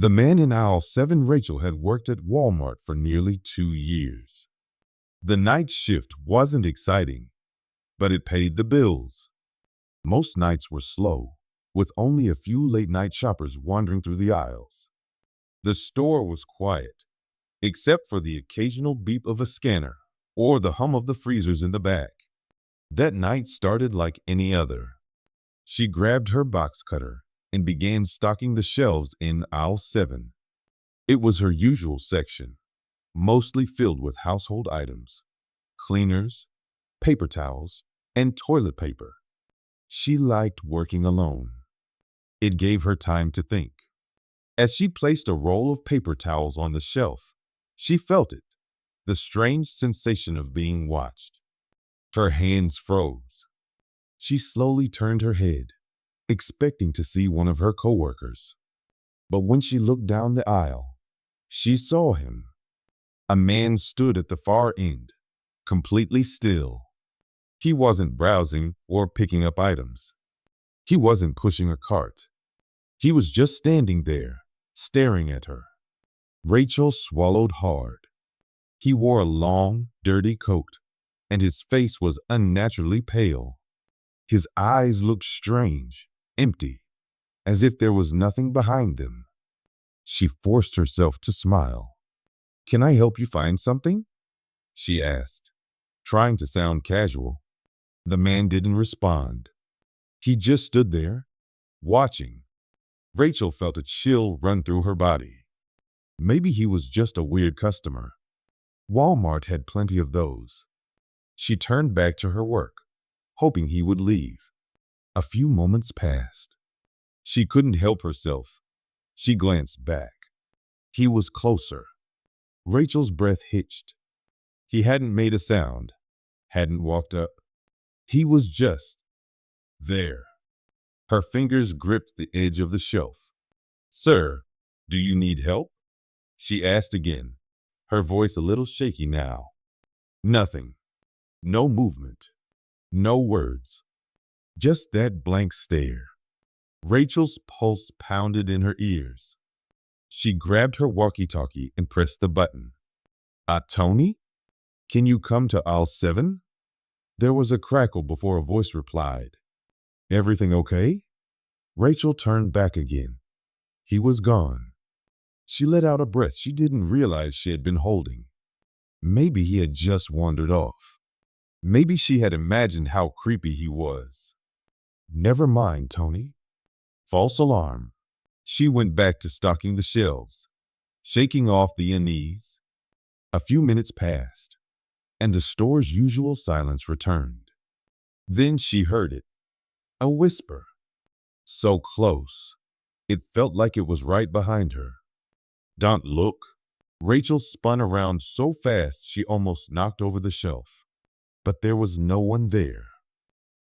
The man in aisle 7, Rachel, had worked at Walmart for nearly 2 years. The night shift wasn't exciting, but it paid the bills. Most nights were slow, with only a few late-night shoppers wandering through the aisles. The store was quiet, except for the occasional beep of a scanner or the hum of the freezers in the back. That night started like any other. She grabbed her box cutter and began stocking the shelves in aisle 7. It was her usual section, mostly filled with household items, cleaners, paper towels, and toilet paper. She liked working alone. It gave her time to think. As she placed a roll of paper towels on the shelf, she felt it, the strange sensation of being watched. Her hands froze. She slowly turned her head, expecting to see one of her coworkers. But when she looked down the aisle, she saw him. A man stood at the far end, completely still. He wasn't browsing or picking up items. He wasn't pushing a cart. He was just standing there, staring at her. Rachel swallowed hard. He wore a long, dirty coat, and his face was unnaturally pale. His eyes looked strange, empty, as if there was nothing behind them. She forced herself to smile. "Can I help you find something?" she asked, trying to sound casual. The man didn't respond. He just stood there, watching. Rachel felt a chill run through her body. Maybe he was just a weird customer. Walmart had plenty of those. She turned back to her work, hoping he would leave. A few moments passed. She couldn't help herself. She glanced back. He was closer. Rachel's breath hitched. He hadn't made a sound, hadn't walked up. He was just there. Her fingers gripped the edge of the shelf. "Sir, do you need help?" she asked again, her voice a little shaky now. Nothing. No movement. No words. Just that blank stare. Rachel's pulse pounded in her ears. She grabbed her walkie-talkie and pressed the button. Tony? Can you come to aisle 7? There was a crackle before a voice replied. "Everything okay?" Rachel turned back again. He was gone. She let out a breath she didn't realize she had been holding. Maybe he had just wandered off. Maybe she had imagined how creepy he was. Never mind, Tony. False alarm. She went back to stocking the shelves, shaking off the unease. A few minutes passed, and the store's usual silence returned. Then she heard it. A whisper. So close. It felt like it was right behind her. "Don't look." Rachel spun around so fast she almost knocked over the shelf. But there was no one there.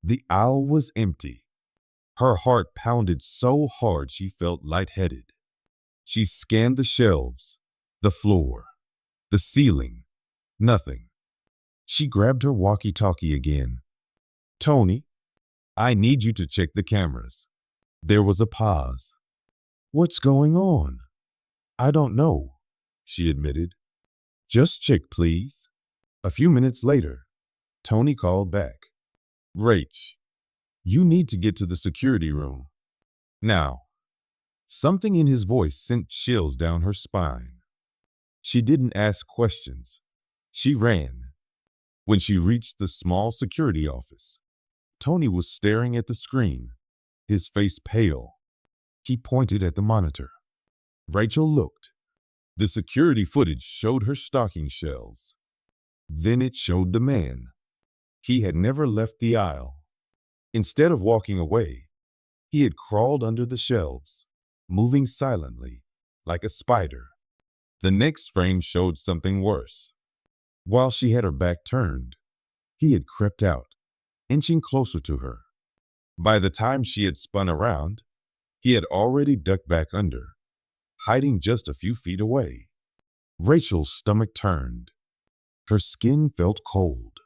The aisle was empty. Her heart pounded so hard she felt lightheaded. She scanned the shelves, the floor, the ceiling. Nothing. She grabbed her walkie-talkie again. "Tony, I need you to check the cameras." There was a pause. "What's going on?" "I don't know," she admitted. "Just check, please." A few minutes later, Tony called back. "Rach, you need to get to the security room. Now." Something in his voice sent chills down her spine. She didn't ask questions. She ran. When she reached the small security office, Tony was staring at the screen, his face pale. He pointed at the monitor. Rachel looked. The security footage showed her stocking shelves. Then it showed the man. He had never left the aisle. Instead of walking away, he had crawled under the shelves, moving silently, like a spider. The next frame showed something worse. While she had her back turned, he had crept out, inching closer to her. By the time she had spun around, he had already ducked back under, hiding just a few feet away. Rachel's stomach turned. Her skin felt cold.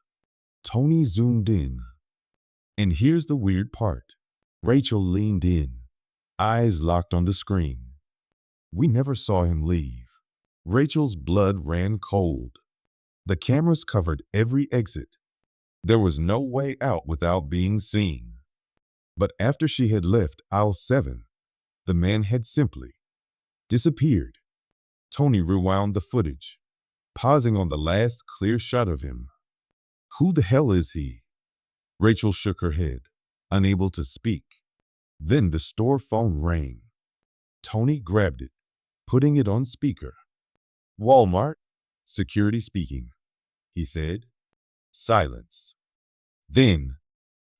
Tony zoomed in. And here's the weird part. Rachel leaned in, eyes locked on the screen. We never saw him leave. Rachel's blood ran cold. The cameras covered every exit. There was no way out without being seen. But after she had left aisle 7, the man had simply disappeared. Tony rewound the footage, pausing on the last clear shot of him. Who the hell is he? Rachel shook her head, unable to speak. Then the store phone rang. Tony grabbed it, putting it on speaker. Walmart, security speaking, he said. Silence. Then,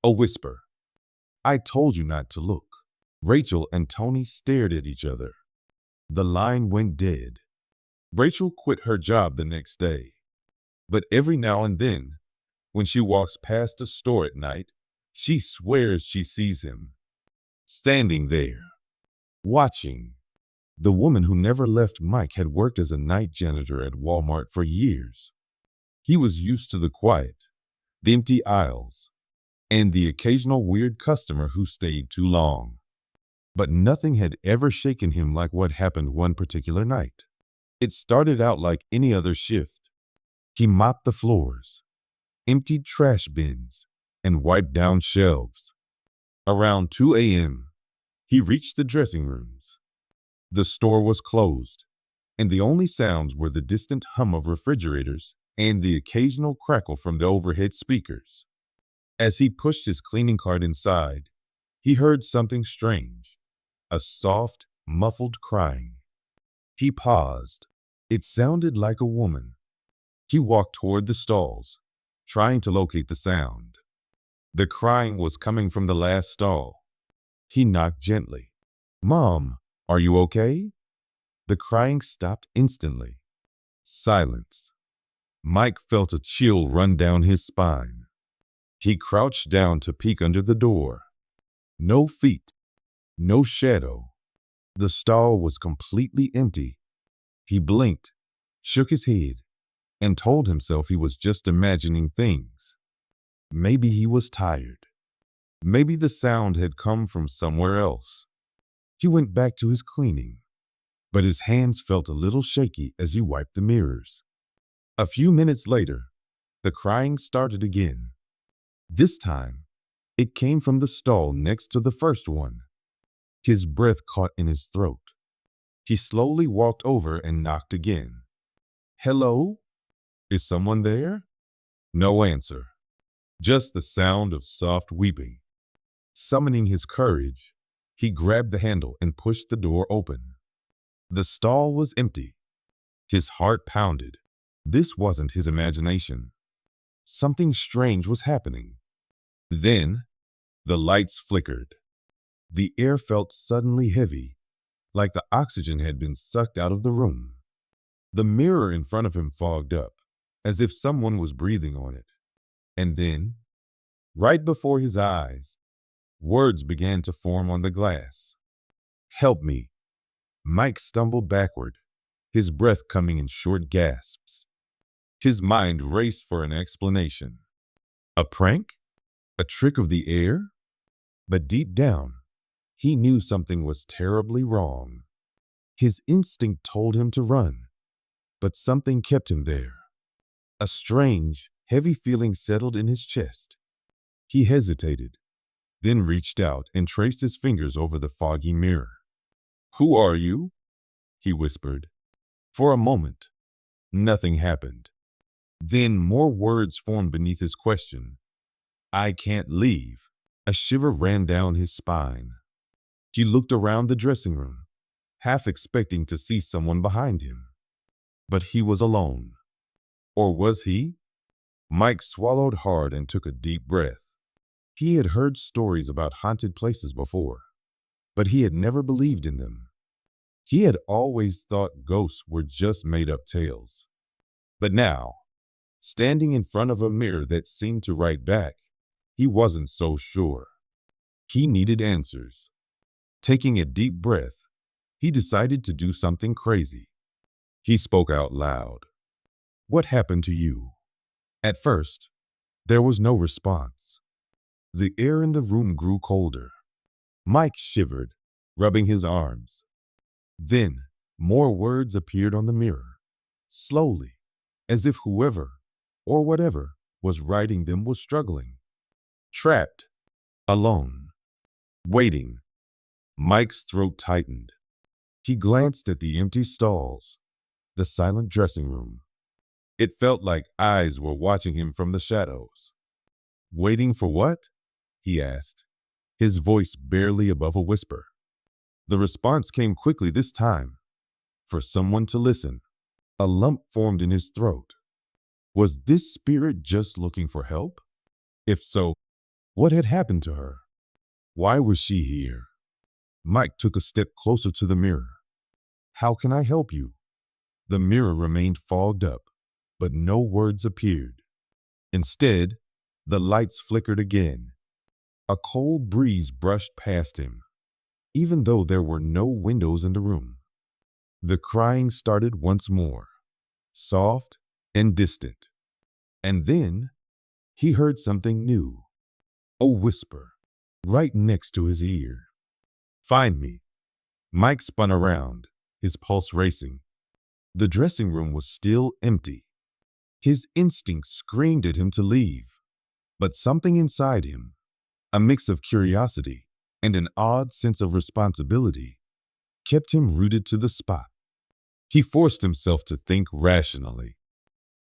a whisper. I told you not to look. Rachel and Tony stared at each other. The line went dead. Rachel quit her job the next day. But every now and then, when she walks past a store at night, she swears she sees him. Standing there, watching. The woman who never left Mike had worked as a night janitor at Walmart for years. He was used to the quiet, the empty aisles, and the occasional weird customer who stayed too long. But nothing had ever shaken him like what happened one particular night. It started out like any other shift. He mopped the floors, emptied trash bins, and wiped down shelves. Around 2 a.m., he reached the dressing rooms. The store was closed, and the only sounds were the distant hum of refrigerators and the occasional crackle from the overhead speakers. As he pushed his cleaning cart inside, he heard something strange, a soft, muffled crying. He paused. It sounded like a woman. He walked toward the stalls, trying to locate the sound. The crying was coming from the last stall. He knocked gently. Mom, are you okay? The crying stopped instantly. Silence. Mike felt a chill run down his spine. He crouched down to peek under the door. No feet, no shadow. The stall was completely empty. He blinked, shook his head, and told himself he was just imagining things. Maybe he was tired. Maybe the sound had come from somewhere else. He went back to his cleaning, but his hands felt a little shaky as he wiped the mirrors. A few minutes later, the crying started again. This time, it came from the stall next to the first one. His breath caught in his throat. He slowly walked over and knocked again. Hello? Is someone there? No answer. Just the sound of soft weeping. Summoning his courage, he grabbed the handle and pushed the door open. The stall was empty. His heart pounded. This wasn't his imagination. Something strange was happening. Then, the lights flickered. The air felt suddenly heavy, like the oxygen had been sucked out of the room. The mirror in front of him fogged up, as if someone was breathing on it. And then, right before his eyes, words began to form on the glass. Help me. Mike stumbled backward, his breath coming in short gasps. His mind raced for an explanation. A prank? A trick of the air? But deep down, he knew something was terribly wrong. His instinct told him to run, but something kept him there. A strange, heavy feeling settled in his chest. He hesitated, then reached out and traced his fingers over the foggy mirror. Who are you? He whispered. For a moment, nothing happened. Then more words formed beneath his question. I can't leave. A shiver ran down his spine. He looked around the dressing room, half expecting to see someone behind him. But he was alone. Or was he? Mike swallowed hard and took a deep breath. He had heard stories about haunted places before, but he had never believed in them. He had always thought ghosts were just made-up tales. But now, standing in front of a mirror that seemed to write back, he wasn't so sure. He needed answers. Taking a deep breath, he decided to do something crazy. He spoke out loud. What happened to you? At first, there was no response. The air in the room grew colder. Mike shivered, rubbing his arms. Then, More words appeared on the mirror, slowly, as if whoever or whatever was writing them was struggling. Trapped, alone, waiting. Mike's throat tightened. He glanced at the empty stalls, the silent dressing room. It felt like eyes were watching him from the shadows. Waiting for what? He asked, his voice barely above a whisper. The response came quickly this time, for someone to listen. A lump formed in his throat. Was this spirit just looking for help? If so, what had happened to her? Why was she here? Mike took a step closer to the mirror. How can I help you? The mirror remained fogged up, but no words appeared. Instead, the lights flickered again. A cold breeze brushed past him, even though there were no windows in the room. The crying started once more, soft and distant. And then he heard something new, a whisper, right next to his ear. Find me. Mike spun around, his pulse racing. The dressing room was still empty. His instinct screamed at him to leave, but something inside him, a mix of curiosity and an odd sense of responsibility, kept him rooted to the spot. He forced himself to think rationally.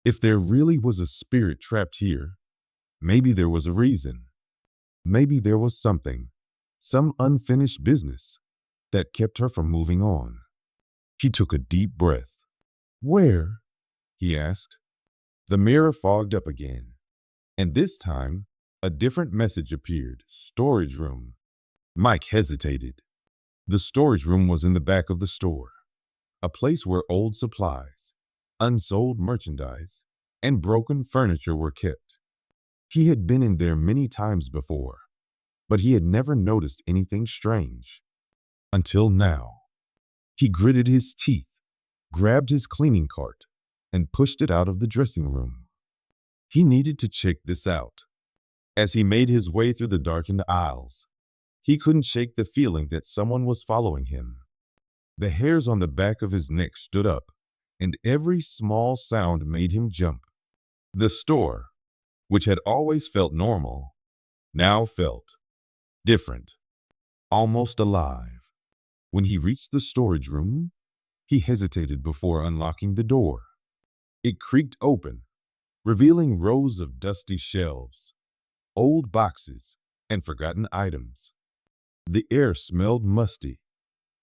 If there really was a spirit trapped here, maybe there was a reason. Maybe there was something, some unfinished business, that kept her from moving on. He took a deep breath. Where? He asked. The mirror fogged up again, and this time, a different message appeared. Storage room. Mike hesitated. The storage room was in the back of the store, a place where old supplies, unsold merchandise, and broken furniture were kept. He had been in there many times before, but he had never noticed anything strange. Until now. He gritted his teeth, grabbed his cleaning cart, and pushed it out of the dressing room. He needed to check this out. As he made his way through the darkened aisles, he couldn't shake the feeling that someone was following him. The hairs on the back of his neck stood up, and every small sound made him jump. The store, which had always felt normal, now felt different, almost alive. When he reached the storage room, he hesitated before unlocking the door. It creaked open, revealing rows of dusty shelves, old boxes, and forgotten items. The air smelled musty,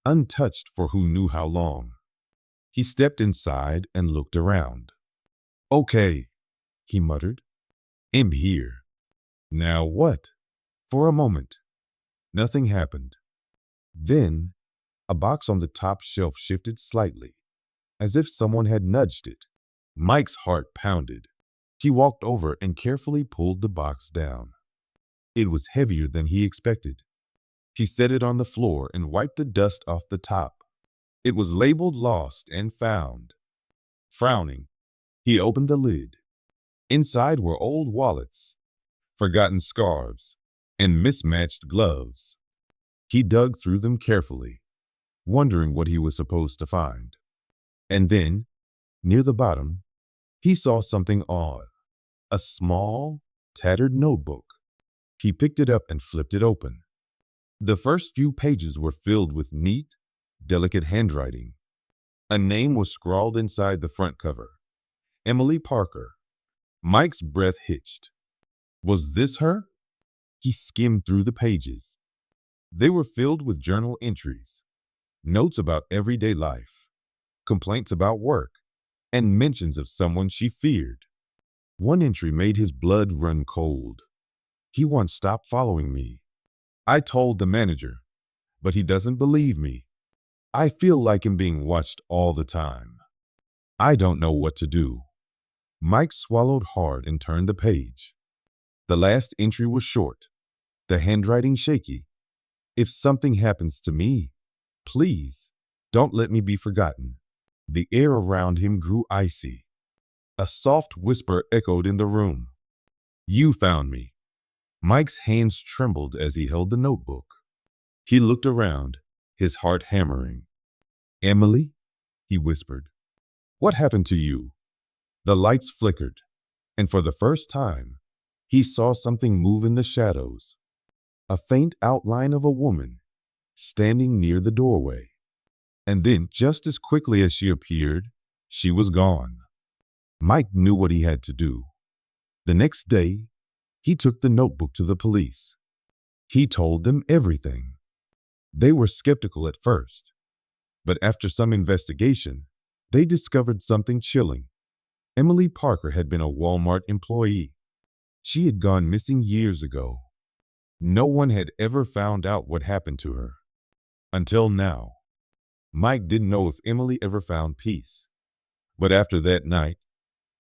untouched for who knew how long. He stepped inside and looked around. Okay, he muttered. I'm here. Now what? For a moment, nothing happened. Then, a box on the top shelf shifted slightly, as if someone had nudged it. Mike's heart pounded. He walked over and carefully pulled the box down. It was heavier than he expected. He set it on the floor and wiped the dust off the top. It was labeled Lost and Found. Frowning, he opened the lid. Inside were old wallets, forgotten scarves, and mismatched gloves. He dug through them carefully, wondering what he was supposed to find. And then, near the bottom, he saw something odd. A small, tattered notebook. He picked it up and flipped it open. The first few pages were filled with neat, delicate handwriting. A name was scrawled inside the front cover. Emily Parker. Mike's breath hitched. Was this her? He skimmed through the pages. They were filled with journal entries, notes about everyday life, complaints about work, and mentions of someone she feared. One entry made his blood run cold. He once stopped following me. I told the manager, but he doesn't believe me. I feel like I'm being watched all the time. I don't know what to do. Mike swallowed hard and turned the page. The last entry was short, the handwriting shaky. If something happens to me, please, don't let me be forgotten. The air around him grew icy. A soft whisper echoed in the room. You found me. Mike's hands trembled as he held the notebook. He looked around, his heart hammering. Emily? he whispered. What happened to you? The lights flickered, and for the first time, he saw something move in the shadows. A faint outline of a woman standing near the doorway. And then, just as quickly as she appeared, she was gone. Mike knew what he had to do. The next day, he took the notebook to the police. He told them everything. They were skeptical at first, but after some investigation, they discovered something chilling. Emily Parker had been a Walmart employee. She had gone missing years ago. No one had ever found out what happened to her. Until now. Mike didn't know if Emily ever found peace. But after that night,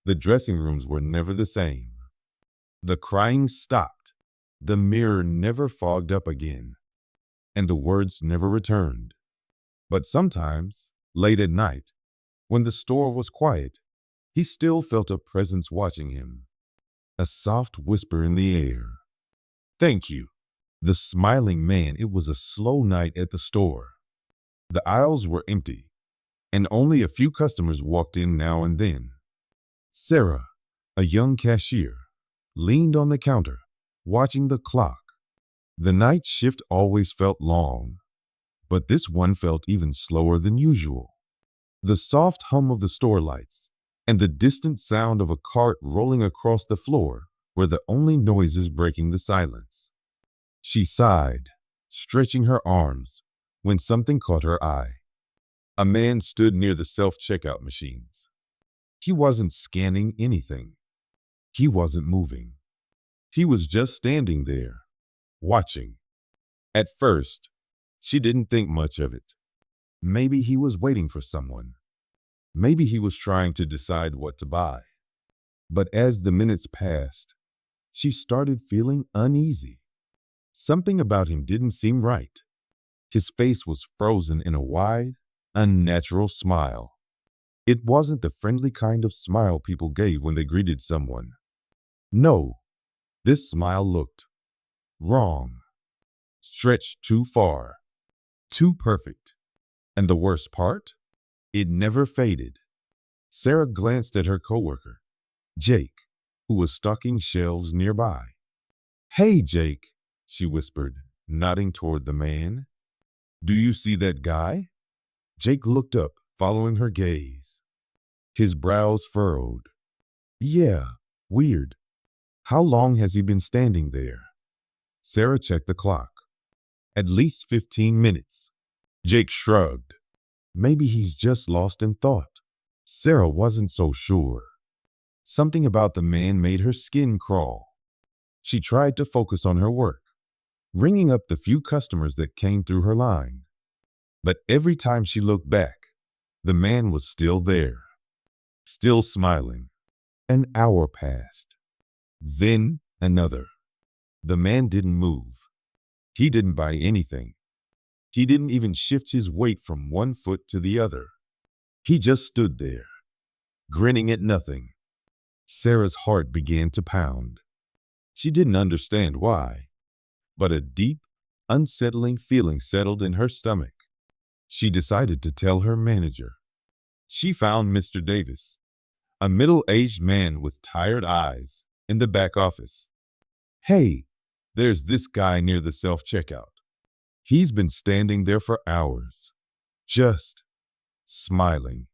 the dressing rooms were never the same. The crying stopped. The mirror never fogged up again. And the words never returned. But sometimes, late at night, when the store was quiet, he still felt a presence watching him. A soft whisper in the air. Thank you. The smiling man. It was a slow night at the store. The aisles were empty, and only a few customers walked in now and then. Sarah, a young cashier, leaned on the counter, watching the clock. The night shift always felt long, but this one felt even slower than usual. The soft hum of the store lights and the distant sound of a cart rolling across the floor were the only noises breaking the silence. She sighed, stretching her arms, when something caught her eye. A man stood near the self-checkout machines. He wasn't scanning anything. He wasn't moving. He was just standing there, watching. At first, she didn't think much of it. Maybe he was waiting for someone. Maybe he was trying to decide what to buy. But as the minutes passed, she started feeling uneasy. Something about him didn't seem right. His face was frozen in a wide, unnatural smile. It wasn't the friendly kind of smile people gave when they greeted someone. No, this smile looked wrong, stretched too far, too perfect. And the worst part? It never faded. Sarah glanced at her coworker, Jake, who was stocking shelves nearby. Hey, Jake, she whispered, nodding toward the man. Do you see that guy? Jake looked up, following her gaze. His brows furrowed. Yeah, weird. How long has he been standing there? Sarah checked the clock. At least 15 minutes. Jake shrugged. Maybe he's just lost in thought. Sarah wasn't so sure. Something about the man made her skin crawl. She tried to focus on her work, ringing up the few customers that came through her line. But every time she looked back, the man was still there, still smiling. An hour passed. Then another. The man didn't move. He didn't buy anything. He didn't even shift his weight from one foot to the other. He just stood there, grinning at nothing. Sarah's heart began to pound. She didn't understand why, but a deep, unsettling feeling settled in her stomach. She decided to tell her manager. She found Mr. Davis, a middle-aged man with tired eyes, in the back office. Hey, there's this guy near the self-checkout. He's been standing there for hours, just smiling.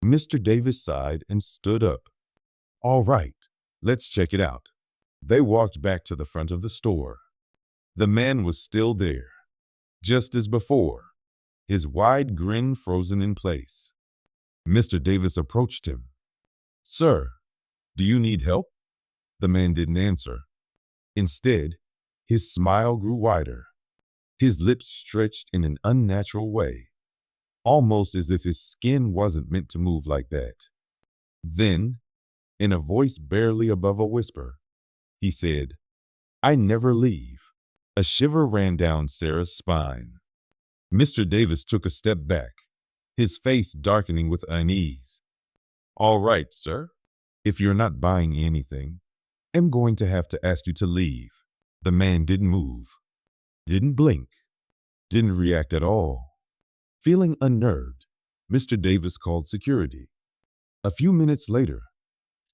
Mr. Davis sighed and stood up. All right, let's check it out. They walked back to the front of the store. The man was still there, just as before, his wide grin frozen in place. Mr. Davis approached him. Sir, do you need help? The man didn't answer. Instead, his smile grew wider. His lips stretched in an unnatural way, almost as if his skin wasn't meant to move like that. Then, in a voice barely above a whisper, he said, I never leave. A shiver ran down Sarah's spine. Mr. Davis took a step back, his face darkening with unease. All right, sir. If you're not buying anything, I'm going to have to ask you to leave. The man didn't move, didn't blink, didn't react at all. Feeling unnerved, Mr. Davis called security. A few minutes later,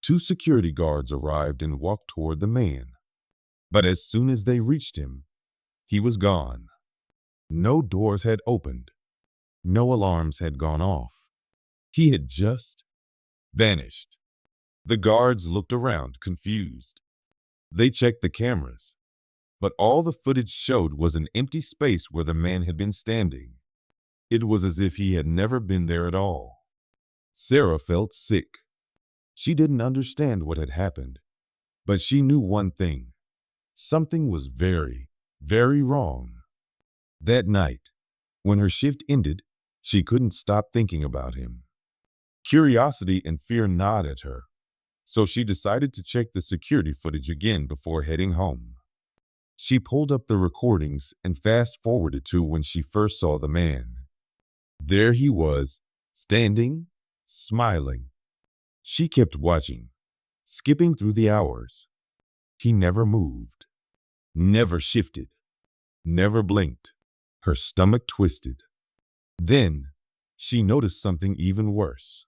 two security guards arrived and walked toward the man. But as soon as they reached him, he was gone. No doors had opened. No alarms had gone off. He had just vanished. The guards looked around, confused. They checked the cameras, but all the footage showed was an empty space where the man had been standing. It was as if he had never been there at all. Sarah felt sick. She didn't understand what had happened, but she knew one thing. Something was very, very wrong. That night, when her shift ended, she couldn't stop thinking about him. Curiosity and fear gnawed at her, so she decided to check the security footage again before heading home. She pulled up the recordings and fast-forwarded to when she first saw the man. There he was, standing, smiling. She kept watching, skipping through the hours. He never moved, never shifted, never blinked. Her stomach twisted. Then, she noticed something even worse.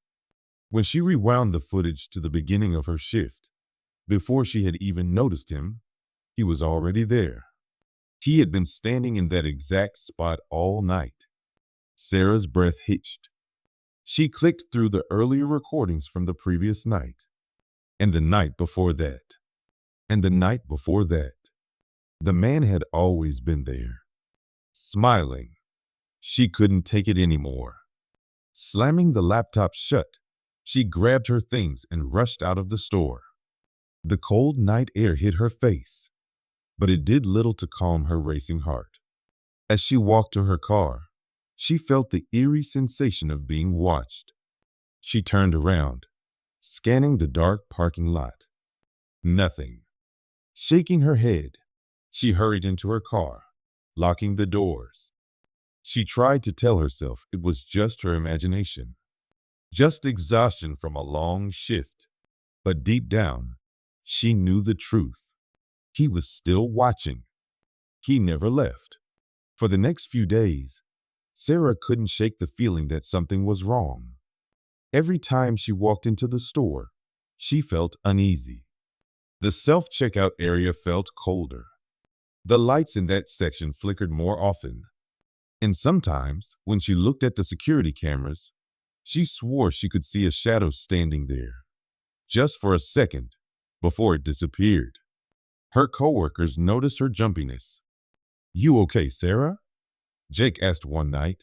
When she rewound the footage to the beginning of her shift, before she had even noticed him, he was already there. He had been standing in that exact spot all night. Sarah's breath hitched. She clicked through the earlier recordings from the previous night, and the night before that, and the night before that. The man had always been there, smiling. She couldn't take it anymore. Slamming the laptop shut, she grabbed her things and rushed out of the store. The cold night air hit her face, but it did little to calm her racing heart. As she walked to her car, she felt the eerie sensation of being watched. She turned around, scanning the dark parking lot. Nothing. Shaking her head, she hurried into her car, locking the doors. She tried to tell herself it was just her imagination, just exhaustion from a long shift. But deep down, she knew the truth. He was still watching. He never left. For the next few days, Sarah couldn't shake the feeling that something was wrong. Every time she walked into the store, she felt uneasy. The self-checkout area felt colder. The lights in that section flickered more often. And sometimes, when she looked at the security cameras, she swore she could see a shadow standing there, just for a second, before it disappeared. Her coworkers noticed her jumpiness. "You okay, Sarah?" Jake asked one night.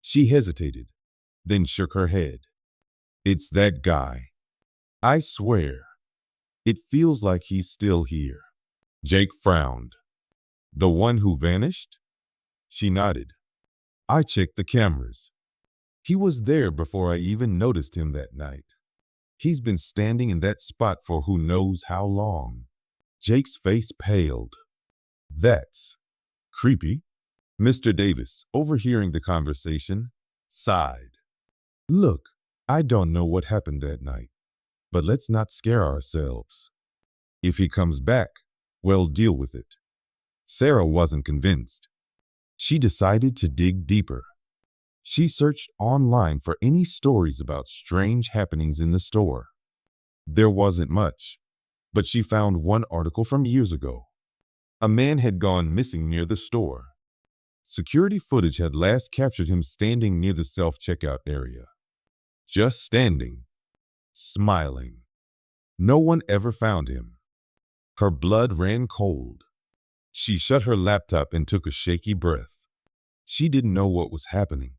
She hesitated, then shook her head. "It's that guy. I swear, it feels like he's still here." Jake frowned. "The one who vanished?" She nodded. "I checked the cameras. He was there before I even noticed him that night. He's been standing in that spot for who knows how long." Jake's face paled. "That's creepy." Mr. Davis, overhearing the conversation, sighed. "Look, I don't know what happened that night, but let's not scare ourselves. If he comes back, we'll deal with it." Sarah wasn't convinced. She decided to dig deeper. She searched online for any stories about strange happenings in the store. There wasn't much, but she found one article from years ago. A man had gone missing near the store. Security footage had last captured him standing near the self-checkout area. Just standing, smiling. No one ever found him. Her blood ran cold. She shut her laptop and took a shaky breath. She didn't know what was happening,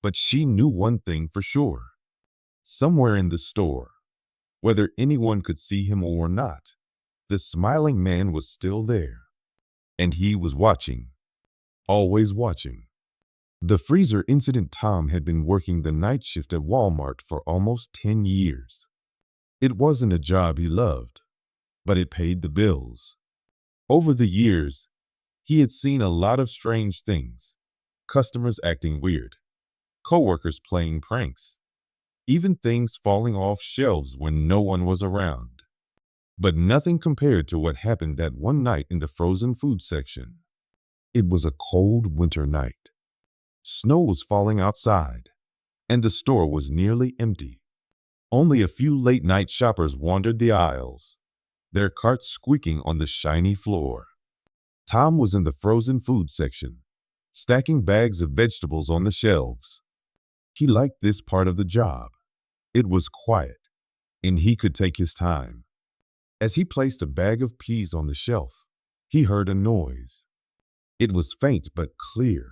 but she knew one thing for sure. Somewhere in the store, whether anyone could see him or not, the smiling man was still there. And he was watching. Always watching. The freezer incident. Tom had been working the night shift at Walmart for almost 10 years. It wasn't a job he loved, but it paid the bills. Over the years, he had seen a lot of strange things. Customers acting weird, coworkers playing pranks, even things falling off shelves when no one was around. But nothing compared to what happened that one night in the frozen food section. It was a cold winter night. Snow was falling outside, and the store was nearly empty. Only a few late-night shoppers wandered the aisles, their carts squeaking on the shiny floor. Tom was in the frozen food section, stacking bags of vegetables on the shelves. He liked this part of the job. It was quiet, and he could take his time. As he placed a bag of peas on the shelf, he heard a noise. It was faint but clear.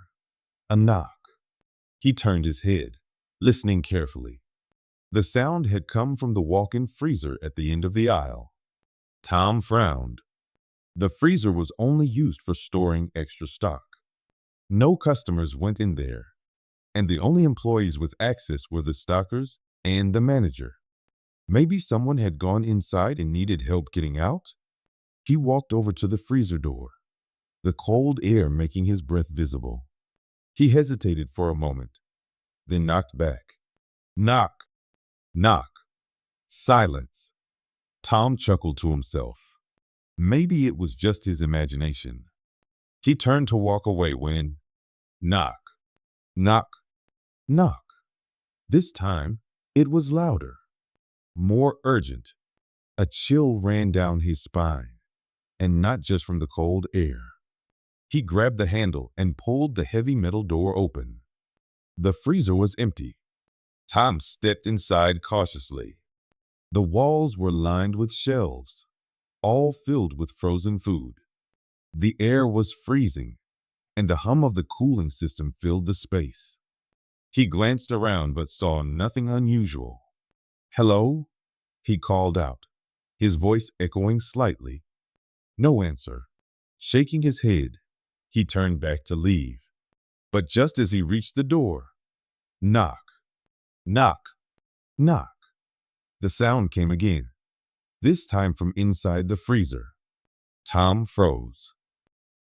A knock. He turned his head, listening carefully. The sound had come from the walk-in freezer at the end of the aisle. Tom frowned. The freezer was only used for storing extra stock. No customers went in there, and the only employees with access were the stockers and the manager. Maybe someone had gone inside and needed help getting out? He walked over to the freezer door, the cold air making his breath visible. He hesitated for a moment, then knocked back. Knock, knock, silence. Tom chuckled to himself. Maybe it was just his imagination. He turned to walk away when, knock, knock, knock. This time, it was louder, more urgent. A chill ran down his spine, and not just from the cold air. He grabbed the handle and pulled the heavy metal door open. The freezer was empty. Tom stepped inside cautiously. The walls were lined with shelves, all filled with frozen food. The air was freezing, and the hum of the cooling system filled the space. He glanced around but saw nothing unusual. "Hello?" he called out, his voice echoing slightly. No answer. Shaking his head, he turned back to leave. But just as he reached the door, knock, knock, knock. The sound came again, this time from inside the freezer. Tom froze.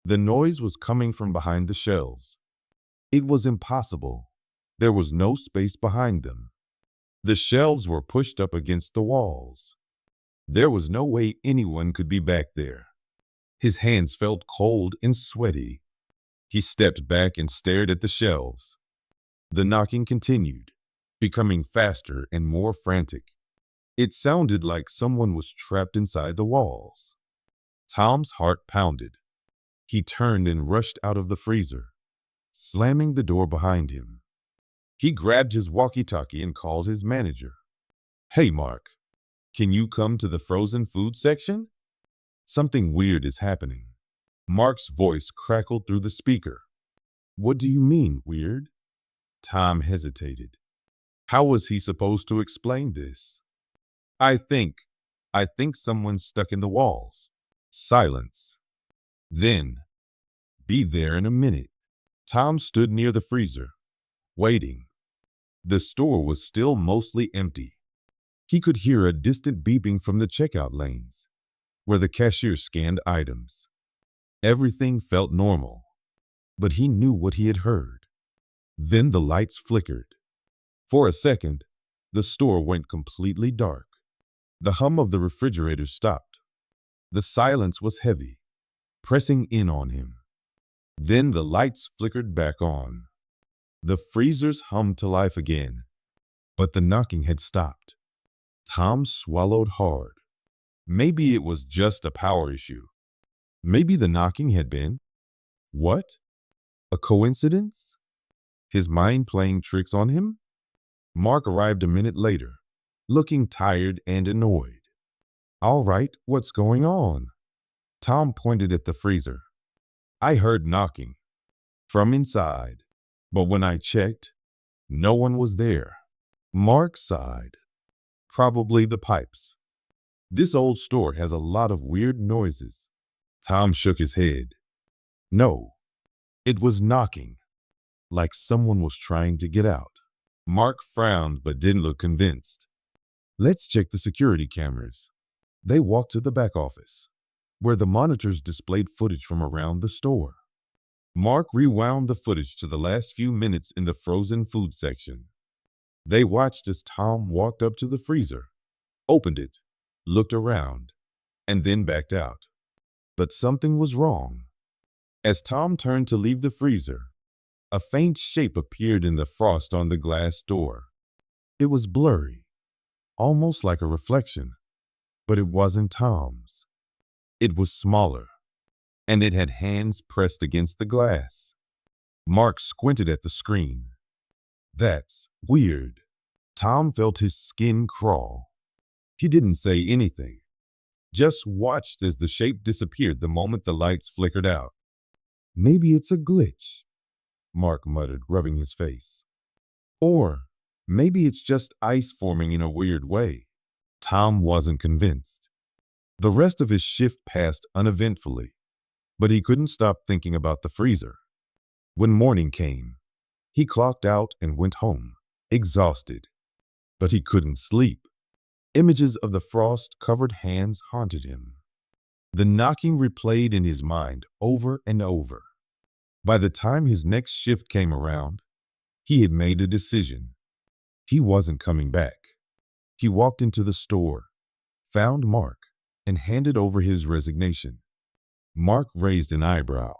The noise was coming from behind the shelves. It was impossible. There was no space behind them. The shelves were pushed up against the walls. There was no way anyone could be back there. His hands felt cold and sweaty. He stepped back and stared at the shelves. The knocking continued, becoming faster and more frantic. It sounded like someone was trapped inside the walls. Tom's heart pounded. He turned and rushed out of the freezer, slamming the door behind him. He grabbed his walkie-talkie and called his manager. "Hey, Mark, can you come to the frozen food section? Something weird is happening." Mark's voice crackled through the speaker. "What do you mean, weird?" Tom hesitated. How was he supposed to explain this? I think someone's stuck in the walls." Silence. Then, "Be there in a minute." Tom stood near the freezer, waiting. The store was still mostly empty. He could hear a distant beeping from the checkout lanes, where the cashier scanned items. Everything felt normal, but he knew what he had heard. Then the lights flickered. For a second, the store went completely dark. The hum of the refrigerator stopped. The silence was heavy, pressing in on him. Then the lights flickered back on. The freezers hummed to life again, but the knocking had stopped. Tom swallowed hard. Maybe it was just a power issue. Maybe the knocking had been, what? A coincidence? His mind playing tricks on him? Mark arrived a minute later, looking tired and annoyed. "All right, what's going on?" Tom pointed at the freezer. "I heard knocking from inside, but when I checked, no one was there." Mark sighed. "Probably the pipes. This old store has a lot of weird noises." Tom shook his head. "No, it was knocking, like someone was trying to get out." Mark frowned but didn't look convinced. "Let's check the security cameras." They walked to the back office, where the monitors displayed footage from around the store. Mark rewound the footage to the last few minutes in the frozen food section. They watched as Tom walked up to the freezer, opened it, looked around, and then backed out. But something was wrong. As Tom turned to leave the freezer, a faint shape appeared in the frost on the glass door. It was blurry, almost like a reflection, but it wasn't Tom's. It was smaller, and it had hands pressed against the glass. Mark squinted at the screen. That's weird. Tom felt his skin crawl. He didn't say anything, just watched as the shape disappeared the moment the lights flickered out. Maybe it's a glitch, Mark muttered, rubbing his face. Or maybe it's just ice forming in a weird way. Tom wasn't convinced. The rest of his shift passed uneventfully, but he couldn't stop thinking about the freezer. When morning came, he clocked out and went home, exhausted. But he couldn't sleep. Images of the frost-covered hands haunted him. The knocking replayed in his mind over and over. By the time his next shift came around, he had made a decision. He wasn't coming back. He walked into the store, found Mark, and handed over his resignation. Mark raised an eyebrow.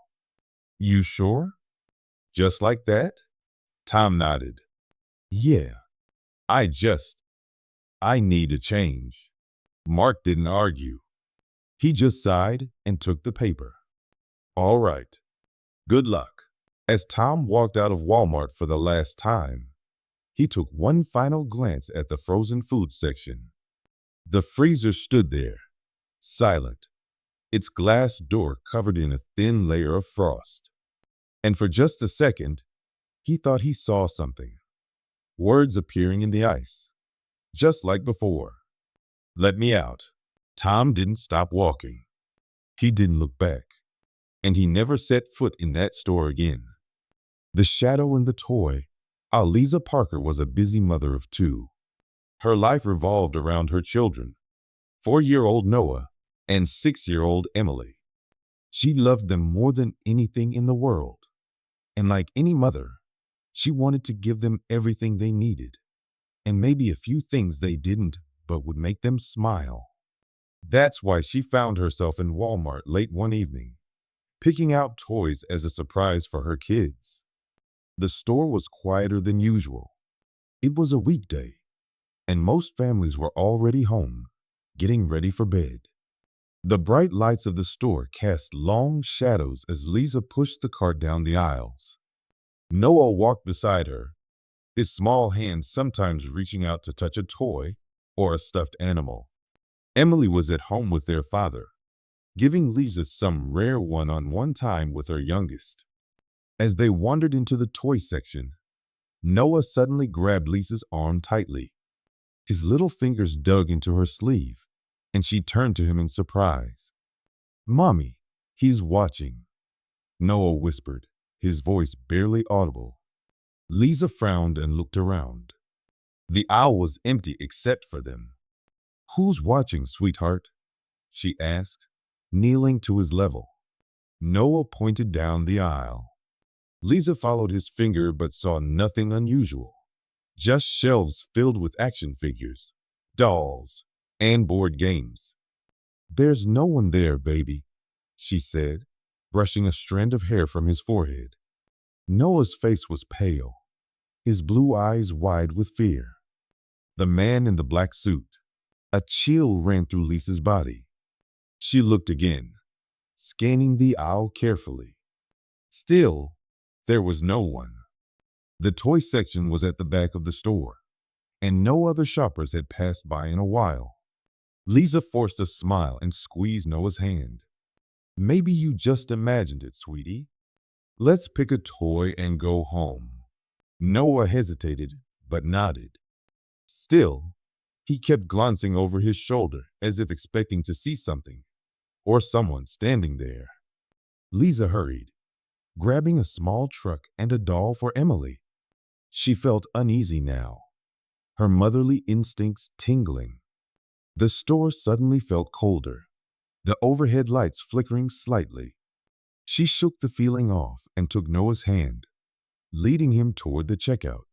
"You sure?" "Just like that?" Tom nodded. "Yeah, I need a change." Mark didn't argue. He just sighed and took the paper. "All right. Good luck." As Tom walked out of Walmart for the last time, he took one final glance at the frozen food section. The freezer stood there, silent, its glass door covered in a thin layer of frost. And for just a second, he thought he saw something. Words appearing in the ice, just like before. "Let me out." Tom didn't stop walking. He didn't look back, and he never set foot in that store again. The shadow in the toy, Aliza Parker was a busy mother of two. Her life revolved around her children, 4-year-old Noah and 6-year-old Emily. She loved them more than anything in the world. And like any mother, she wanted to give them everything they needed, and maybe a few things they didn't but would make them smile. That's why she found herself in Walmart late one evening, picking out toys as a surprise for her kids. The store was quieter than usual. It was a weekday, and most families were already home, getting ready for bed. The bright lights of the store cast long shadows as Lisa pushed the cart down the aisles. Noah walked beside her, his small hands sometimes reaching out to touch a toy or a stuffed animal. Emily was at home with their father, giving Lisa some rare one-on-one time with her youngest. As they wandered into the toy section, Noah suddenly grabbed Lisa's arm tightly. His little fingers dug into her sleeve, and she turned to him in surprise. "Mommy, he's watching," Noah whispered, his voice barely audible. Lisa frowned and looked around. The aisle was empty except for them. "Who's watching, sweetheart?" she asked, kneeling to his level. Noah pointed down the aisle. Lisa followed his finger but saw nothing unusual. Just shelves filled with action figures, dolls, and board games. "There's no one there, baby," she said, brushing a strand of hair from his forehead. Noah's face was pale, his blue eyes wide with fear. The man in the black suit. A chill ran through Lisa's body. She looked again, scanning the aisle carefully. Still, there was no one. The toy section was at the back of the store, and no other shoppers had passed by in a while. Lisa forced a smile and squeezed Noah's hand. "Maybe you just imagined it, sweetie. Let's pick a toy and go home." Noah hesitated, but nodded. Still, he kept glancing over his shoulder as if expecting to see something, or someone standing there. Lisa hurried, grabbing a small truck and a doll for Emily. She felt uneasy now, her motherly instincts tingling. The store suddenly felt colder, the overhead lights flickering slightly. She shook the feeling off and took Noah's hand, leading him toward the checkout.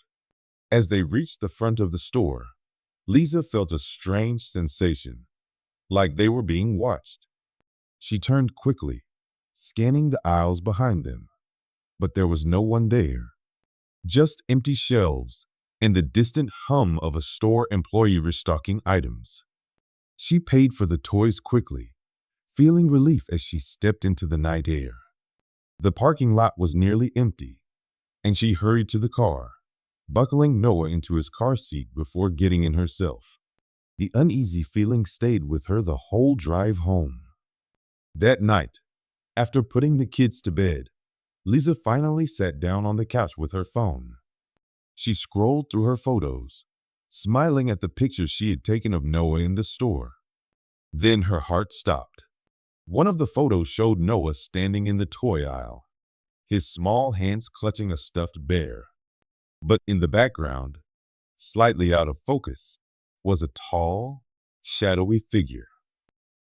As they reached the front of the store, Lisa felt a strange sensation, like they were being watched. She turned quickly, scanning the aisles behind them. But there was no one there. Just empty shelves and the distant hum of a store employee restocking items. She paid for the toys quickly, feeling relief as she stepped into the night air. The parking lot was nearly empty, and she hurried to the car, buckling Noah into his car seat before getting in herself. The uneasy feeling stayed with her the whole drive home. That night, after putting the kids to bed, Lisa finally sat down on the couch with her phone. She scrolled through her photos, smiling at the pictures she had taken of Noah in the store. Then her heart stopped. One of the photos showed Noah standing in the toy aisle, his small hands clutching a stuffed bear. But in the background, slightly out of focus, was a tall, shadowy figure,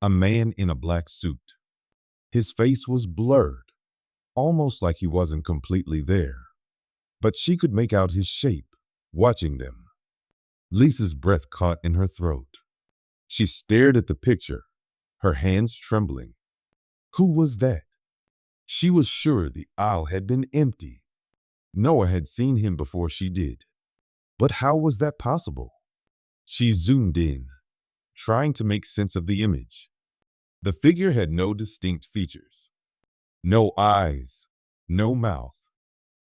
a man in a black suit. His face was blurred, almost like he wasn't completely there, but she could make out his shape, watching them. Lisa's breath caught in her throat. She stared at the picture, her hands trembling. Who was that? She was sure the aisle had been empty. Noah had seen him before she did. But how was that possible? She zoomed in, trying to make sense of the image. The figure had no distinct features. No eyes, no mouth,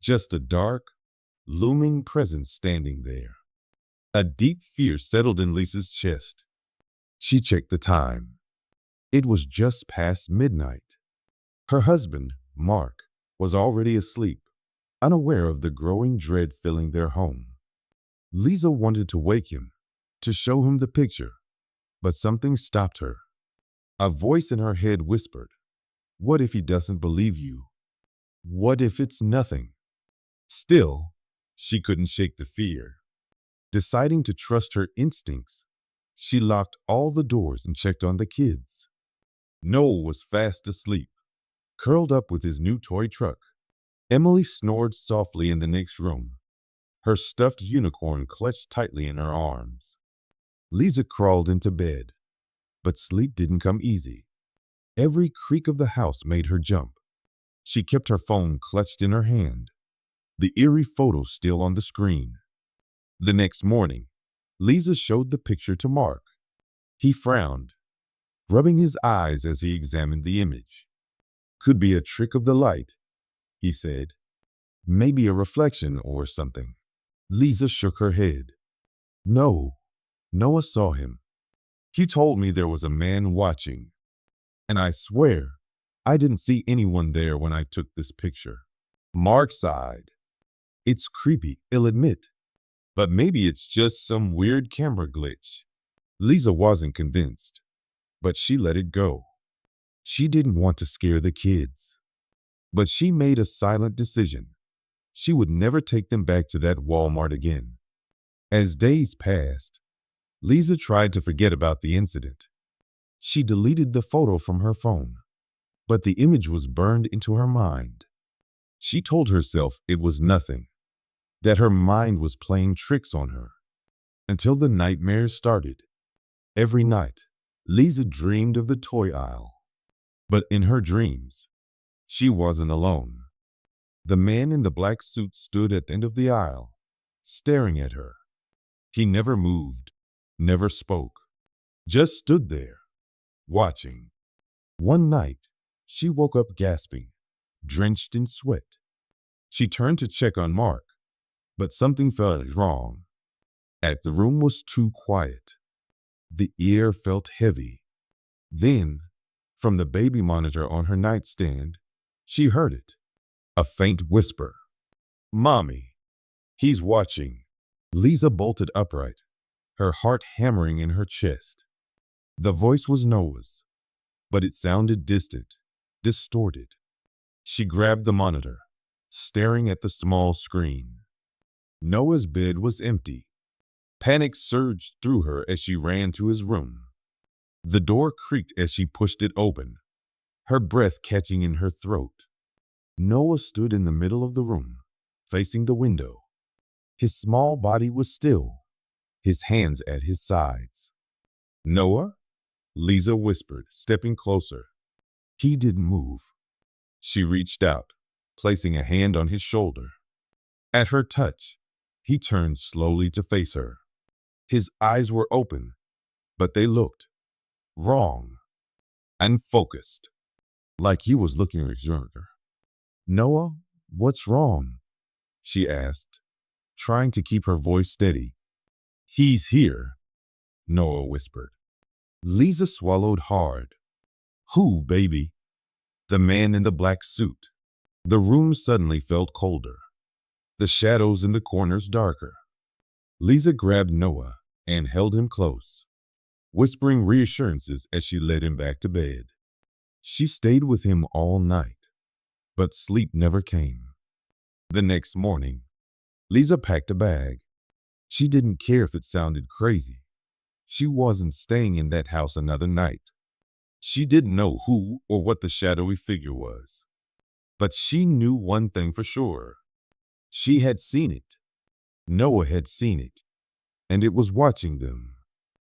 just a dark, looming presence standing there. A deep fear settled in Lisa's chest. She checked the time. It was just past midnight. Her husband, Mark, was already asleep, unaware of the growing dread filling their home. Lisa wanted to wake him, to show him the picture, but something stopped her. A voice in her head whispered, "What if he doesn't believe you? What if it's nothing?" Still, she couldn't shake the fear. Deciding to trust her instincts, she locked all the doors and checked on the kids. Noah was fast asleep, curled up with his new toy truck. Emily snored softly in the next room, her stuffed unicorn clutched tightly in her arms. Lisa crawled into bed, but sleep didn't come easy. Every creak of the house made her jump. She kept her phone clutched in her hand, the eerie photo still on the screen. The next morning, Lisa showed the picture to Mark. He frowned, rubbing his eyes as he examined the image. "Could be a trick of the light," he said. "Maybe a reflection or something." Lisa shook her head. "No, Noah saw him. He told me there was a man watching. And I swear, I didn't see anyone there when I took this picture." Mark sighed. "It's creepy, I'll admit. But maybe it's just some weird camera glitch." Lisa wasn't convinced, but she let it go. She didn't want to scare the kids. But she made a silent decision. She would never take them back to that Walmart again. As days passed, Lisa tried to forget about the incident. She deleted the photo from her phone, but the image was burned into her mind. She told herself it was nothing, that her mind was playing tricks on her, until the nightmares started. Every night, Lisa dreamed of the toy aisle. But in her dreams, she wasn't alone. The man in the black suit stood at the end of the aisle, staring at her. He never moved, never spoke, just stood there, watching. One night, she woke up gasping, drenched in sweat. She turned to check on Mark, but something felt wrong. The room was too quiet. The air felt heavy. Then, from the baby monitor on her nightstand, she heard it. A faint whisper. "Mommy, he's watching." Lisa bolted upright, her heart hammering in her chest. The voice was Noah's, but it sounded distant, distorted. She grabbed the monitor, staring at the small screen. Noah's bed was empty. Panic surged through her as she ran to his room. The door creaked as she pushed it open, her breath catching in her throat. Noah stood in the middle of the room, facing the window. His small body was still, his hands at his sides. "Noah?" Lisa whispered, stepping closer. He didn't move. She reached out, placing a hand on his shoulder. At her touch, He turned slowly to face her. His eyes were open, but they looked wrong and focused, like he was looking at her. Noah, what's wrong? She asked, trying to keep her voice steady. He's here, Noah whispered. Lisa swallowed hard. Who, baby? The man in the black suit. The room suddenly felt colder, the shadows in the corners darker. Lisa grabbed Noah and held him close, whispering reassurances as she led him back to bed. She stayed with him all night, but sleep never came. The next morning, Lisa packed a bag. She didn't care if it sounded crazy. She wasn't staying in that house another night. She didn't know who or what the shadowy figure was. But she knew one thing for sure. She had seen it. Noah had seen it, and it was watching them.